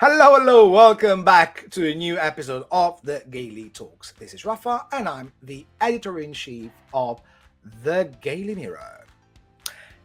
Hello, welcome back to a new episode of the Gaily Talks. This is Rafa, and I'm the editor in chief of the Gaily Mirror.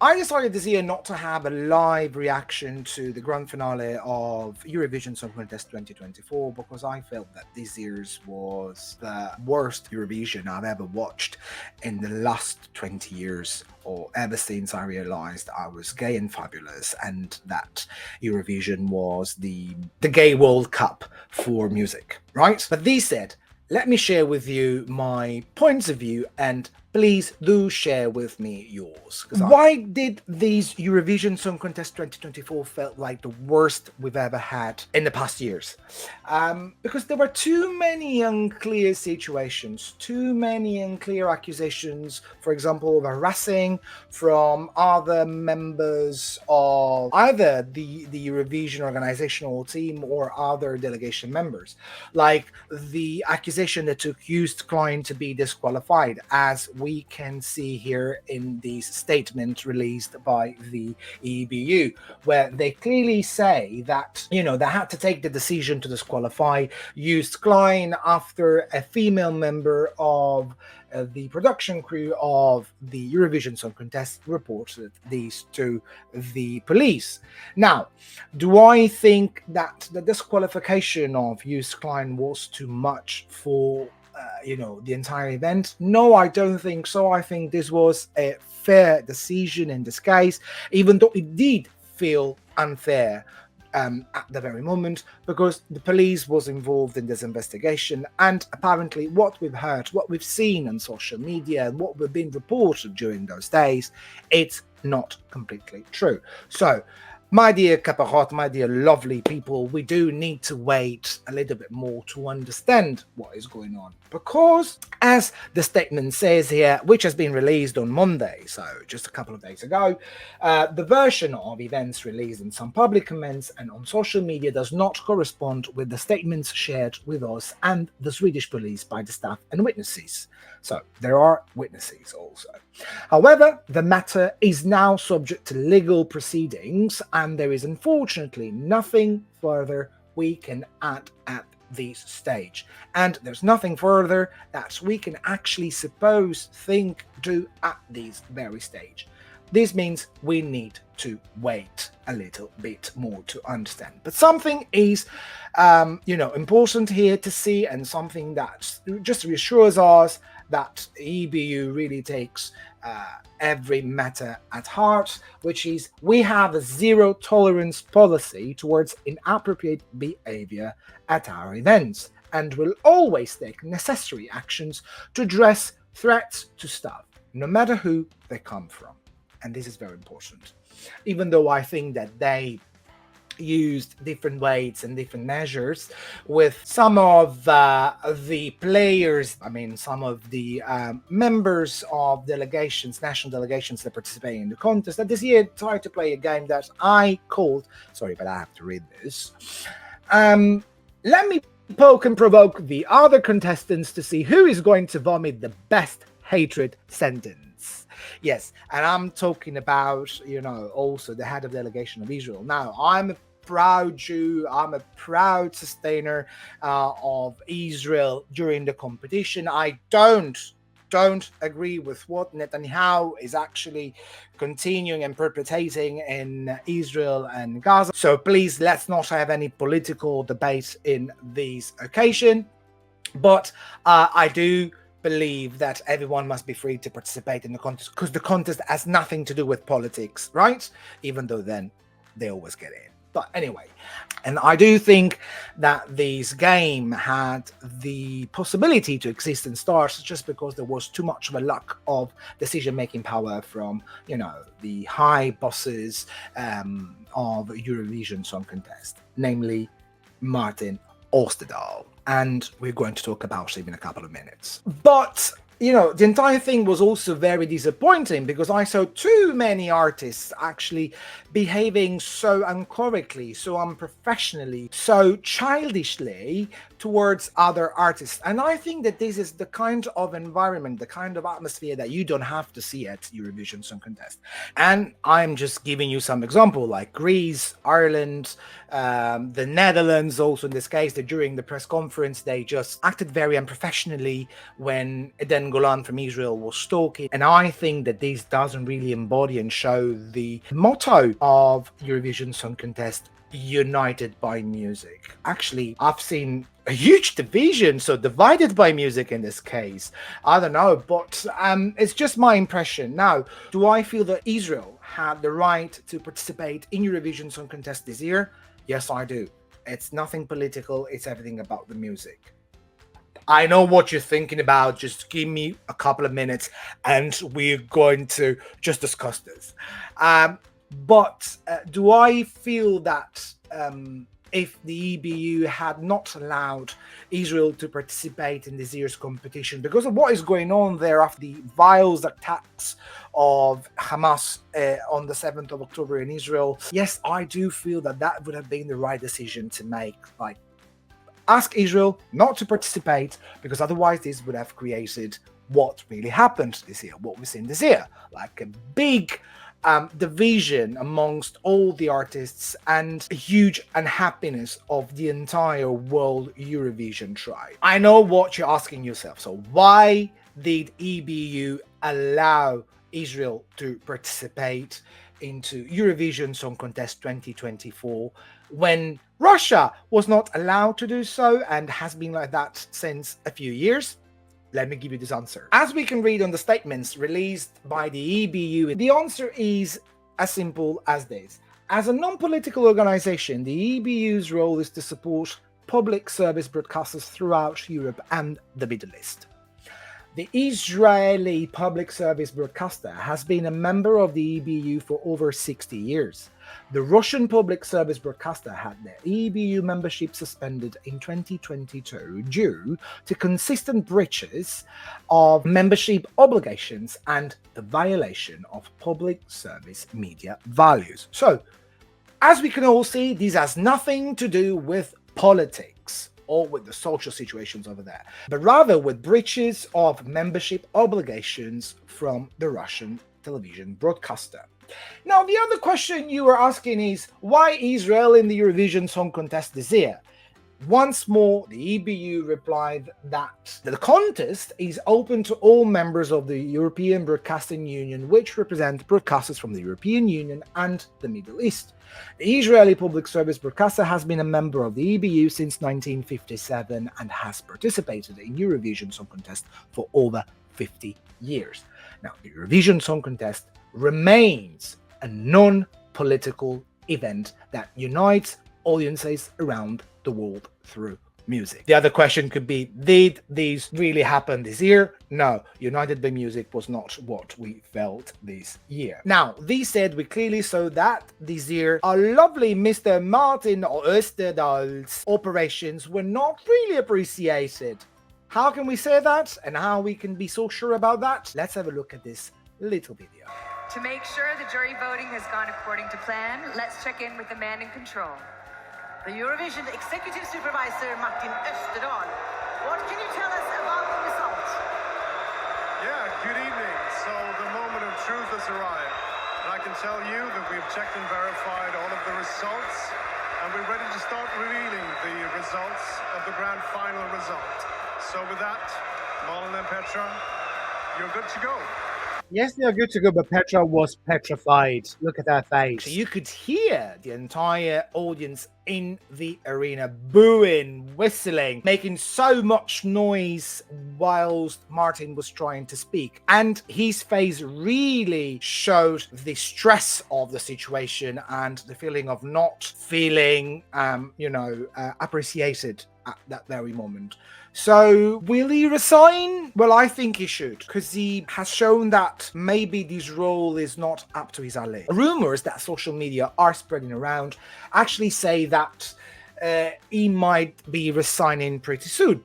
I decided this year not to have a live reaction to the grand finale of Eurovision Song Contest 2024 because I felt that this year's was the worst Eurovision I've ever watched in the last 20 years, or ever since I realized I was gay and fabulous and that Eurovision was the gay World Cup for music, right? But this said, let me share with you my points of view, and please do share with me yours. Why did these Eurovision Song Contest 2024 felt like the worst we've ever had in the past years? Because there were too many unclear situations, too many unclear accusations, for example, of harassing from other members of either the Eurovision organizational team or other delegation members. Like the accusation that took Joost Klein to be disqualified, as we can see here in this statement released by the EBU, where they clearly say that, they had to take the decision to disqualify Joost Klein after a female member of the production crew of the Eurovision Song Contest reported these to the police. Now, do I think that the disqualification of Joost Klein was too much for the entire event? No, I don't think so. I think this was a fair decision in disguise, even though it did feel unfair at the very moment, because the police was involved in this investigation, and apparently what we've heard, what we've seen on social media, and what we've been reported during those days, it's not completely true. So, my dear caparot, my dear lovely people, we do need to wait a little bit more to understand what is going on. Because, as the statement says here, which has been released on Monday, so just a couple of days ago, the version of events released in some public comments and on social media does not correspond with the statements shared with us and the Swedish police by the staff and witnesses. So, there are witnesses also. However, the matter is now subject to legal proceedings, and there is unfortunately nothing further we can add at this stage. And there's nothing further that we can actually do at this very stage. This means we need to wait a little bit more to understand. But something is, important here to see, and something that just reassures us that EBU really takes every matter at heart, which is we have a zero tolerance policy towards inappropriate behavior at our events, and will always take necessary actions to address threats to staff, no matter who they come from. And this is very important. Even though I think that they used different weights and different measures with some of the players, some of the members of delegations, national delegations that participate in the contest, that this year tried to play a game that I called, sorry, but I have to read this. Let me poke and provoke the other contestants to see who is going to vomit the best hatred sentence. Yes, and I'm talking about, also the head of delegation of Israel. Now, I'm a proud Jew, I'm a proud sustainer of Israel during the competition. I don't agree with what Netanyahu is actually continuing and perpetrating in Israel and Gaza. So please, let's not have any political debate in this occasion. But I do believe that everyone must be free to participate in the contest, because the contest has nothing to do with politics, right? Even though then they always get in. But anyway, and I do think that this game had the possibility to exist and start just because there was too much of a lack of decision-making power from, the high bosses of Eurovision Song Contest, namely Martin Osterdahl. And we're going to talk about him in a couple of minutes. But the entire thing was also very disappointing because I saw too many artists actually behaving so incorrectly, so unprofessionally, so childishly towards other artists. And I think that this is the kind of environment, the kind of atmosphere that you don't have to see at Eurovision Song Contest. And I'm just giving you some example, like Greece, Ireland, the Netherlands, also in this case, that during the press conference, they just acted very unprofessionally when Eden Golan from Israel was talking. And I think that this doesn't really embody and show the motto of Eurovision Song Contest, united by music. Actually, I've seen a huge division, so divided by music in this case. I don't know, but it's just my impression. Now, do I feel that Israel had the right to participate in Eurovision Song Contest this year? Yes, I do. It's nothing political, it's everything about the music. I know what you're thinking about. Just give me a couple of minutes and we're going to just discuss this. But do I feel that if the EBU had not allowed Israel to participate in this year's competition because of what is going on there after the vile attacks of Hamas on the 7th of October in Israel, yes, I do feel that that would have been the right decision to make. Like, ask Israel not to participate, because otherwise this would have created what really happened this year, what we've seen this year, like a big division amongst all the artists and a huge unhappiness of the entire world Eurovision tribe. I know what you're asking yourself. So why did EBU allow Israel to participate into Eurovision Song Contest 2024 when Russia was not allowed to do so and has been like that since a few years? Let me give you this answer. As we can read on the statements released by the EBU, the answer is as simple as this. As a non-political organization, the EBU's role is to support public service broadcasters throughout Europe and the Middle East. The Israeli public service broadcaster has been a member of the EBU for over 60 years. The Russian public service broadcaster had their EBU membership suspended in 2022 due to consistent breaches of membership obligations and the violation of public service media values. So, as we can all see, this has nothing to do with politics or with the social situations over there, but rather with breaches of membership obligations from the Russian television broadcaster. Now, the other question you were asking is, why Israel in the Eurovision Song Contest this year? Once more, the EBU replied that the contest is open to all members of the European Broadcasting Union, which represent broadcasters from the European Union and the Middle East. The Israeli public service broadcaster has been a member of the EBU since 1957 and has participated in Eurovision Song Contest for over 50 years. Now, the Eurovision Song Contest remains a non-political event that unites audiences around the world through music. The other question could be, did this really happen this year? No, United by Music was not what we felt this year. Now, this said, we clearly saw that this year our lovely Mr. Martin Osterdahl's operations were not really appreciated. How can we say that and how we can be so sure about that? Let's have a look at this little video. To make sure the jury voting has gone according to plan, let's check in with the man in control. The Eurovision Executive Supervisor, Martin Österdahl. What can you tell us about the result? Yeah, good evening. So the moment of truth has arrived. And I can tell you that we've checked and verified all of the results, and we're ready to start revealing the results of the grand final result. So with that, Malin and Petra, you're good to go. Yes, they are good to go, but Petra was petrified. Look at her face. You could hear the entire audience in the arena booing, whistling, making so much noise whilst Martin was trying to speak. And his face really showed the stress of the situation and the feeling of not feeling, appreciated at that very moment. So, will he resign? Well, I think he should, because he has shown that maybe this role is not up to his alley. Rumors that social media are spreading around actually say that he might be resigning pretty soon.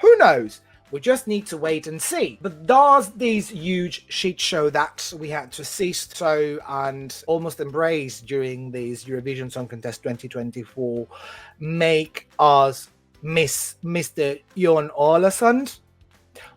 Who knows? We just need to wait and see. But does this huge shit show that we had to assist to and almost embrace during this Eurovision Song Contest 2024 make us miss Mr. Jon Olesund.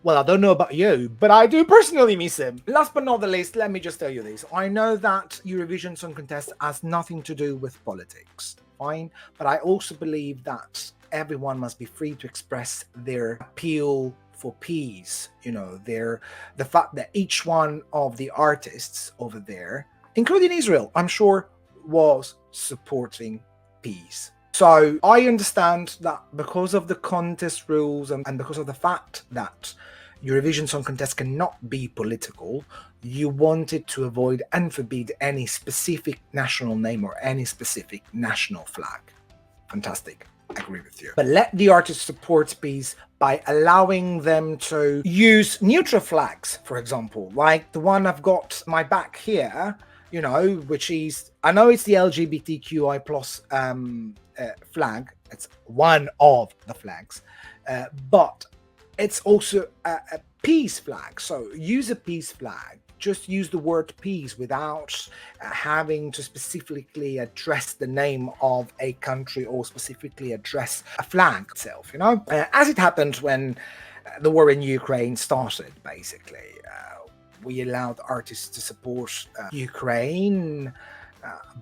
Well, I don't know about you, but I do personally miss him. Last but not the least, let me just tell you this. I know that Eurovision Song Contest has nothing to do with politics, fine, but I also believe that everyone must be free to express their appeal for peace. You know, the fact that each one of the artists over there, including Israel, I'm sure, was supporting peace. So I understand that because of the contest rules and because of the fact that Eurovision Song Contest cannot be political, you wanted to avoid and forbid any specific national name or any specific national flag. Fantastic. I agree with you. But let the artists support peace by allowing them to use neutral flags, for example, like the one I've got my back here, you know, which is, I know it's the LGBTQI plus flag. It's one of the flags, but it's also a peace flag. So use a peace flag. Just use the word peace without having to specifically address the name of a country or specifically address a flag itself, you know? As it happened when the war in Ukraine started, basically. We allowed artists to support Ukraine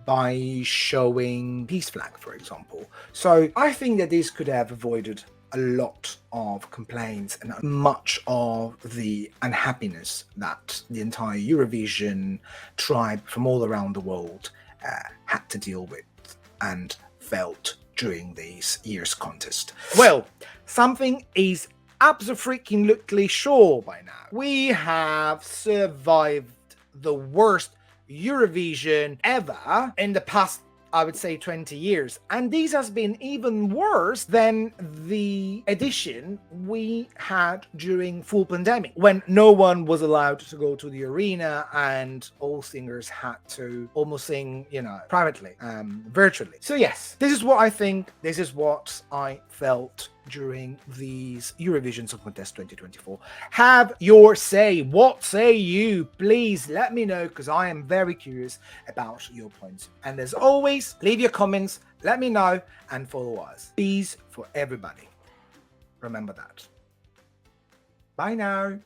by showing peace flag, for example. So I think that this could have avoided a lot of complaints and much of the unhappiness that the entire Eurovision tribe from all around the world had to deal with and felt during this year's contest. Well, something is absolutely sure by now. We have survived the worst Eurovision ever in the past, I would say, 20 years. And this has been even worse than the edition we had during full pandemic, when no one was allowed to go to the arena and all singers had to almost sing, you know, privately, virtually. So yes, this is what I think. This is what I felt during these Eurovision Song Contest 2024. Have your say. What say you? Please let me know, because I am very curious about your points. And as always, leave your comments, let me know, and follow us. Peace for everybody. Remember that. Bye now.